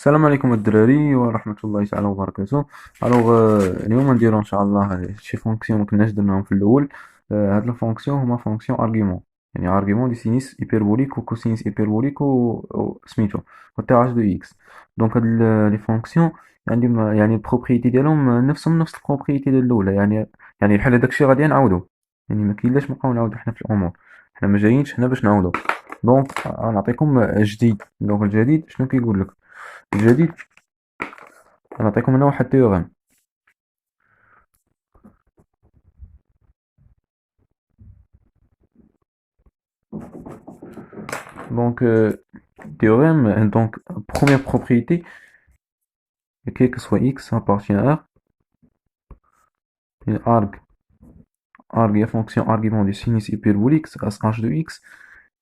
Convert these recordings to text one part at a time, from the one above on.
السلام عليكم الدراري ورحمة الله تعالى وبركاته. اليوم نديرو ان شاء الله شي فونكسيون مكناش درناهم في الاول. هاد لو فونكسيون هما فونكسيون ارغيومون، يعني ارغيومون دي سينيس ايبربوليك وكوسينيس ايبربوليك سميتو و تي اش دو اكس. دونك هاد لي فونكسيون يعني البروبريتي ديالهم نفسهم نفس البروبريتي ديال الاولى، يعني بحال داكشي غادي نعاودو، يعني ما كاين لاش نبقاو نعاودو حنا في الامور، حنا ما جايينش هنا باش نعاودو. دونك غنعطيكم جديد. دونك الجديد شنو كيقول لك؟ الجديد نعطيكم انا واحد التيوريم. Donc, théorème, donc, première propriété, quel que soit x appartient à R, une arg est fonction argument du sinus hyperbolique, h de x,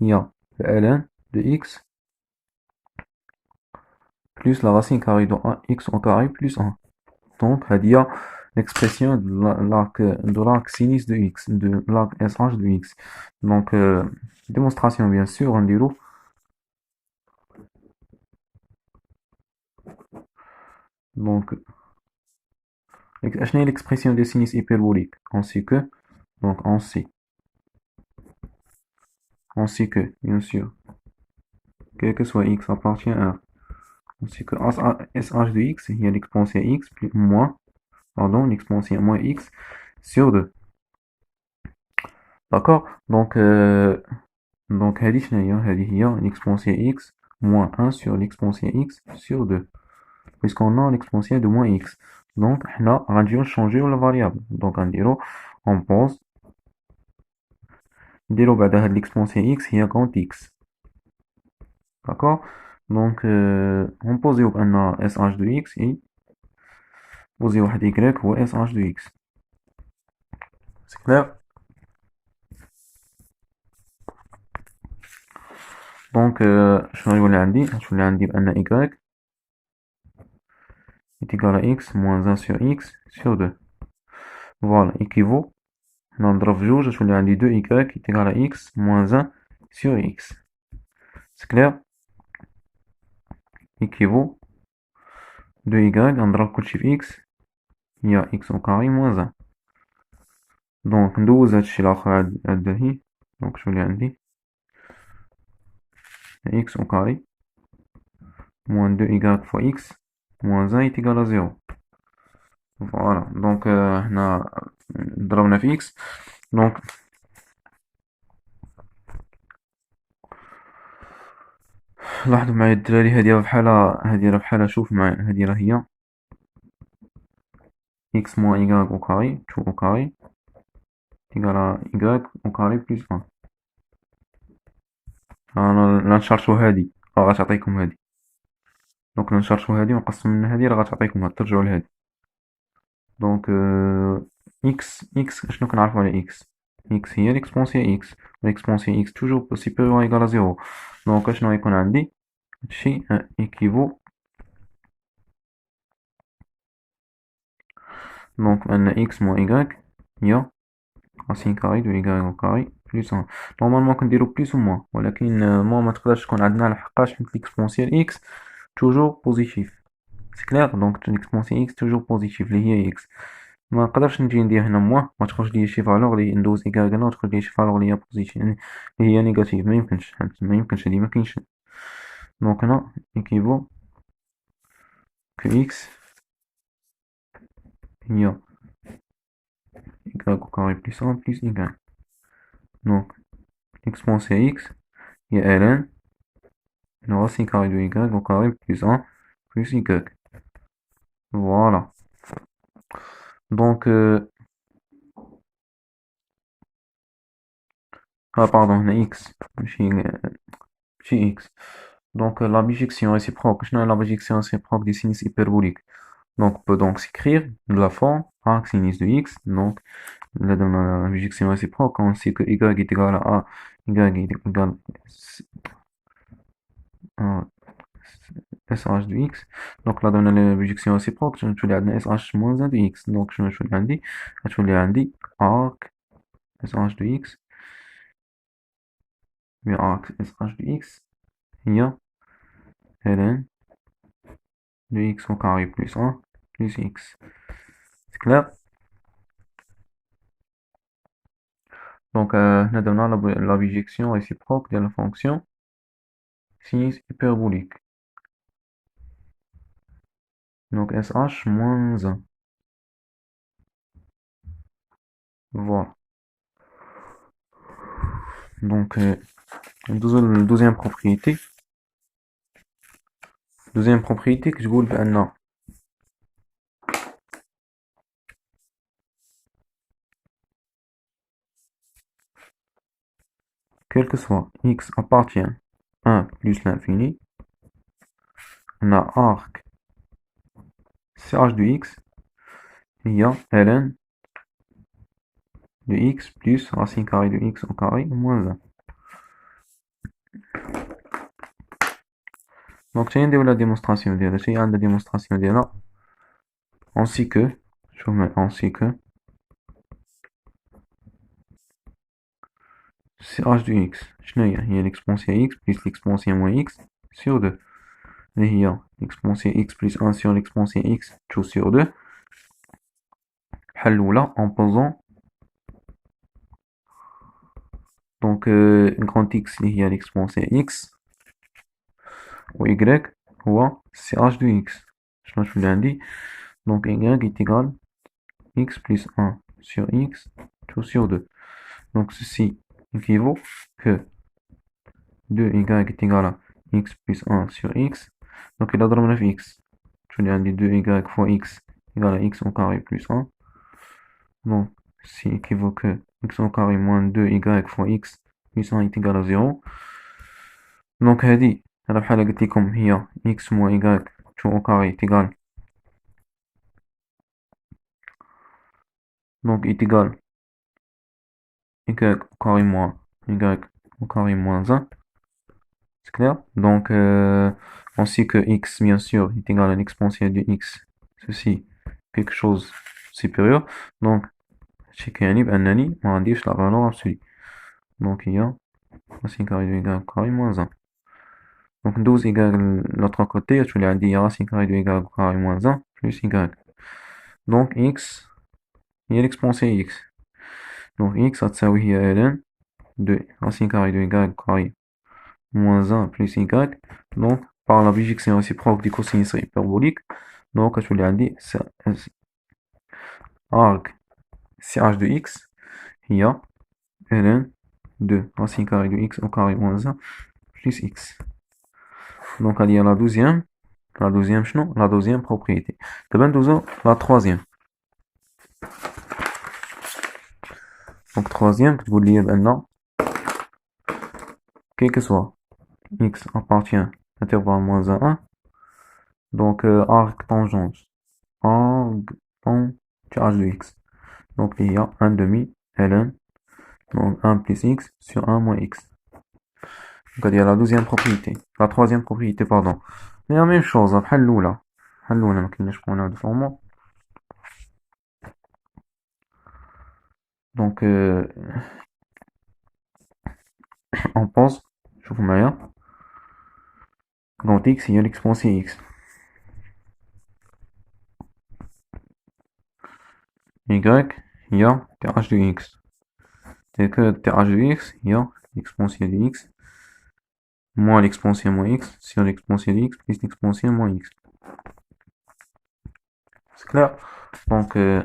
il y a le ln de x plus la racine carrée de x au carré plus 1. Donc, il y a l'expression de l'arc sinus de x, de l'arc sh de x. Donc, démonstration bien sûr, on dit donc, l'expression de sinus hyperbolique, ainsi que, donc, ainsi que, bien sûr, quel que soit x appartient à, ainsi que sh de x, il y a l'exponentielle x plus moins, pardon, l'exponentielle moins x sur 2. D'accord? Donc, هذه هي l'exponentielle x moins 1 sur l'exponentielle x sur 2. Puisqu'on a l'exponentielle de moins x. Donc, on va changer la variable. Donc, on pose, نديرو بعد هاد l'exponentielle x هي grand x. D'accord? Donc, on pose بأن sh de x et بوزي واحد y هو sh de x. C'est clair? Donc, شنو يولي عندي؟ غتولي عندي بأن y est égal à x moins 1 sur x sur 2. Voilà, équivaut. نضرب في جوج غتولي عندي 2y est égal à x moins 1 sur x. C'est clair? Équivaut 2y نضرب كلشي في x هي x au carré moins 1. Donc ندوز هادشي الآخر عاد هي. Donc تولي عندي x au carré moins 2y fois x moins 1 est égal à 0. Voilà, donc هنا ضربنا في x. Donc لاحظوا معايا الدراري، هادي راه بحالها، شوف معايا، هادي راه هي x moins y au carré, tout au carré, égal à y au carré plus 1. أنا نشرحو هادي راه غتعطيكم هادي. دونك نشرحو هادي ونقسم من هادي راه غتعطيكم هاد، ترجعو لهادي. دونك x شنو كنعرفو على x هي l'exponentielle x، l'exponentielle x toujours supérieur ou égal à 0. دونك شنو غيكون عندي؟ هادشي équivaut donc أن x moins y هي racine carrée de y au carré plus 1. نورمالمون كنديرو بليس و موان، ولكن متقدرش تكون عندنا لحقاش حيت l'exponentielle x toujours بوزيتيف. سي كلير؟ دونك l'exponentielle x toujours بوزيتيف اللي هي x. ما نقدرش نجي ندير هنا موان ما تخرج ليا شي فالور لي ندوز إيكال هنا وتخرج ليا شي فالور لي هي بوزيتيف، يعني اللي هي نيجاتيف، ما يمكنش، هادي ما كاينش. دونك هنا équivaut que x هي y au carré plus 1 plus y. Donc l'exponentielle x هي ln le racine carrée de y au carré plus 1 plus y. Voilà. Donc, pardon, on a x, chez x. Donc, la bijection réciproque, je la bijection réciproque des sinus hyperboliques. Donc, on peut donc s'écrire de la forme arc sinus de x. Donc, là, dans la bijection réciproque, on sait que y est égal à a, y est égal à sh de x. Donc, là, dans la bijection réciproque, je vais aller sh moins 1 de x. Donc, je vais aller arc sh de x, mais arc sh de x, il y a ln de x au carré plus 1 plus x. C'est clair? Donc, on a la bijection réciproque de la fonction sinus hyperbolique. Donc, SH moins 1. Voilà. Donc, deuxième propriété. Deuxième propriété que je vous le non. Quel que soit x appartient à 1 plus l'infini, on a arc CH de x, il y a ln de x plus racine carrée de x au carré moins 1. Donc, j'ai la démonstration de la démonstration là, ainsi que, je vous mets ainsi que CH de x, il y a l'exponentielle x plus l'exponentielle moins x sur 2. Il y a l'exponentielle x plus 1 sur l'exponentielle x tout sur 2. حلولة en posant donc grand x اللي هي l'exponentielle x و y هو CH de x. شنو اللي عندي donc y est égal x plus 1 sur x tout sur 2. Donc ceci équivaut que 2y est égal à x plus 1 sur x. Donc il a ضربنا في x. Je lui ai dit 2y fois x égale à x au carré plus 1. Donc ceci équivaut que x au carré moins 2y fois x plus 1 est égal à 0. Donc هذه أنا بحال قلت لكم هي x moins y tout au carré est égal donc est égal y au carré moins y au carré moins 1. C'est clair? Donc ainsi que x bien sûr est égal à l'exponentielle de x, ceci quelque chose supérieur. Donc شي كيعني بأنني ما غنديرش لا فالور absolue. Donc il y a racine carrée de y au carré moins 1. Donc 12 y de l'autre côté, tu l'as dit racine carrée de y au carré moins 1 plus y. Donc x il y a l'exponentielle x. Donc x هتساوي هي ln de racine carrée de y au carré moins 1 plus y. Donc par la bijection réciproque du cosinus hyperbolique, donc tu l'as dit arc CH de x il y a ln de racine carrée de x au carré moins 1 plus x. Donc il y a la deuxième شنو la deuxième propriété. دابا ندوزو la troisième. Donc troisième كتقول لي بأن quel que soit x appartient à intervalle moins 1, donc arc tangente de x. Donc il y a 1 demi ln, donc 1 plus x sur 1 moins x. Donc il y a la deuxième propriété, la troisième propriété, pardon. Mais la même chose, بحال الأولى ما كايناش قلنا de format. Donc on pense, شوفوا معايا quand x il y a l'exponentielle x, y il y a th de x, et que th de x il y a l'exponentielle de x moins l'exponentielle moins x sur l'exponentielle de x plus l'exponentielle moins x. C'est clair? Donc je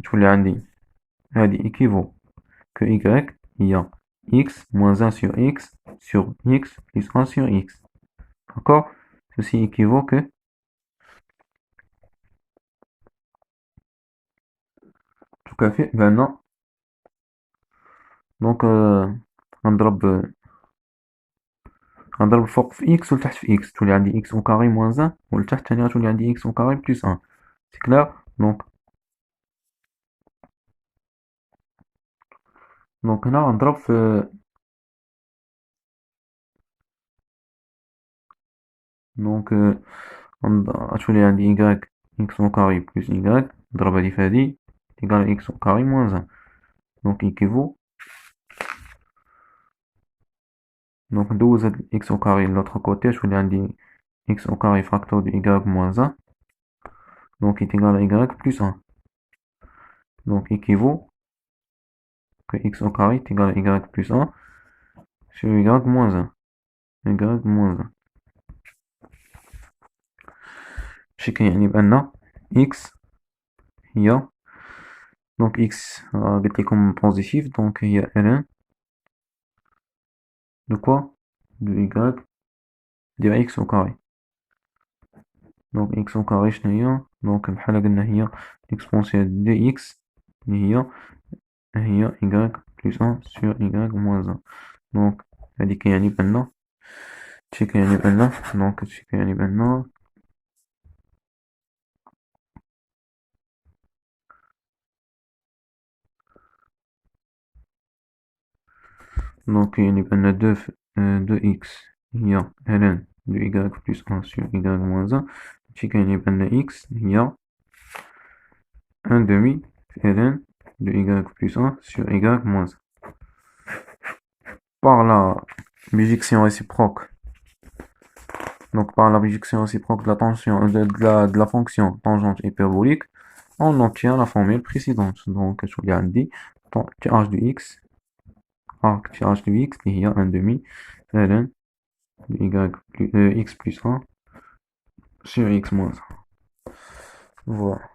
voulais dire هذه équivaut que y il y a x moins 1 sur x plus 1 sur x. D'accord? Ceci équivaut que tout à fait maintenant donc نضرب فوق في x ولتحت في x تولي عندي x au carré moins 1 ولتحت ثاني غتولي عندي x au carré plus 1. C'est clair? Donc هنا غنضرب في donc غتولي عندي y x au carré plus y نضرب هادي في هادي égal x au carré moins 1. Donc équivaut donc ندوز هاد x au carré de l'autre côté تولي عندي x au carré facteur de y moins 1, donc est égal à y plus 1. Donc équivaut que x au carré est égal à y plus 1 sur y moins 1. y moins 1. شكل يعني بأن x هي donc x قلت لكم positif donc هي ln de quoi de y ديال x au carré. donc x au carré شنو هي donc بحال قلنا هي l'exponentielle de x اللي هي y plus 1 sur y moins 1. donc هذه كيعني بأن كيعني بأن donc كيعني بأن donc يعني بأن 2x هي ln de y plus 1 sur y moins 1 كيعني بأن x هي 1 demi ln de y plus 1 sur y moins 1. Par la bijection réciproque, donc par la bijection réciproque de la tension de la fonction tangente hyperbolique, on obtient la formule précédente. Donc je regarde dit th de x arc th de x il y a 1 demi ln de y plus x plus 1 sur x moins 1. Voilà.